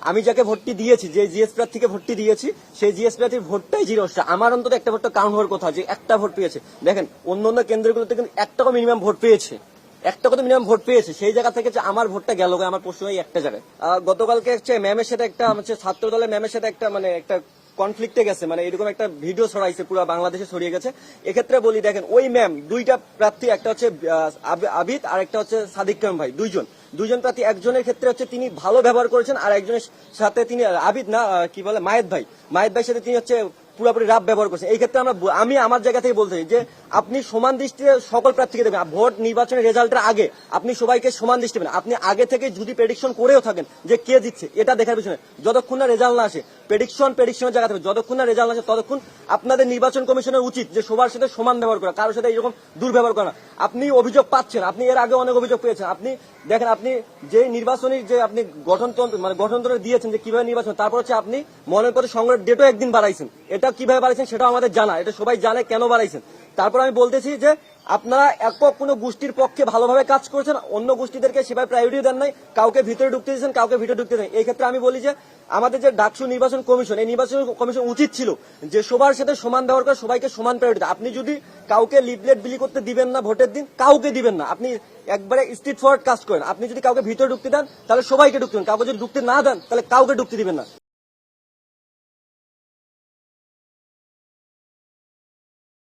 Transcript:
আমি যাকে ভোটটি দিয়েছি, যে জিএস প্রার্থীকে ভোটটি দিয়েছি, সেই জিএস প্রার্থীর ভোটটাই জিরো আসছে। আমার অন্তত একটা ভোটটা কাউন্ট হওয়ার কথা, যে একটা ভোট পেয়েছে। দেখেন অন্য অন্য কেন্দ্রগুলোতে কিন্তু একটাও মিনিমাম ভোট পেয়েছে, একটা কত মিনিমাম ভোট পেয়েছে, সেই জায়গা থেকে যে আমার ভোটটা গেল আমার প্রশ্ন এই একটা জায়গায়। গতকালকে হচ্ছে ম্যামের সাথে একটা হচ্ছে ছাত্র দলের ম্যামের সাথে একটা মানে একটা কনফ্লিক্টে গেছে, মানে এরকম একটা ভিডিও ছড়াইছে, পুরো বাংলাদেশে ছড়িয়ে গেছে। এক্ষেত্রে বলি, দেখেন ওই ম্যাম দুইটা প্রার্থী, একটা হচ্ছে আবিদ আর একটা হচ্ছে সাদিক কায়েম ভাই, দুইজন প্রার্থী, একজনের ক্ষেত্রে হচ্ছে তিনি ভালো ব্যবহার করেছেন, আর একজনের সাথে তিনি আবিদ না কি বলে মায়েদ ভাইয়ের সাথে তিনি হচ্ছে পুরোপুরি রাব ব্যবহার করছে। এই ক্ষেত্রে আমি আমার জায়গা থেকে বলতে চাই যে আপনি সমান দৃষ্টিতে সকল প্রার্থীকে দেবেন। ভোট নির্বাচনের রেজাল্টের আগে আপনি সবাইকে সমান দৃষ্টি দেবেন। আপনি আগে থেকে যদি প্রেডিকশন করেও থাকেন যে কে জিতছে, এটা দেখার পিছনে যতক্ষণ না রেজাল্ট না আসে, প্রেডিকশনের জায়গা থেকে যতক্ষণ না রেজাল্ট আসে, ততক্ষণ আপনাদের নির্বাচন কমিশনের উচিত যে সবার সাথে সমান ব্যবহার করা, কারোর সাথে এইরকম দুর্ব্যবহার করা। আপনি অভিযোগ পাচ্ছেন, আপনি এর আগে অনেক অভিযোগ পেয়েছেন। আপনি দেখেন, আপনি যে নির্বাচনী যে আপনি গঠনতন্ত্র দিয়েছেন যে কিভাবে নির্বাচন, তারপর হচ্ছে আপনি মনের পরে সংগ্রহের ডেটও একদিন বাড়াইছেন। এটা কিভাবে বাড়াইছেন সেটাও আমাদের জানা, এটা সবাই জানে কেন বাড়াইছেন। তারপর আমি বলতেছি যে আপনারা একক কোনো গোষ্ঠীর পক্ষে ভালোভাবে কাজ করেছেন, অন্য গোষ্ঠীদেরকে সেভাবে প্রায়োরিটি দেন নাই, কাউকে ভিতরে ঢুকতে দিয়েছেন, কাউকে ভিতরে ঢুকতে দেন। এই ক্ষেত্রে আমি বলি যে আমাদের যে ডাকসু নির্বাচন কমিশন, এই নির্বাচন কমিশন উচিত ছিল যে সবার সাথে সমান ব্যবহার করে, সবাইকে সমান প্রায়োরিটি। আপনি যদি কাউকে লিফলেট বিলি করতে দিবেন না ভোটের দিন, কাউকে দিবেন না, আপনি একবারে স্ট্রিট ফরওয়ার্ড কাজ করেন। আপনি যদি কাউকে ভিতরে ঢুকতে দেন তাহলে সবাইকে ঢুকতে দেন, কাউকে যদি ঢুকতে না দেন তাহলে কাউকে ঢুকতে দিবেন না।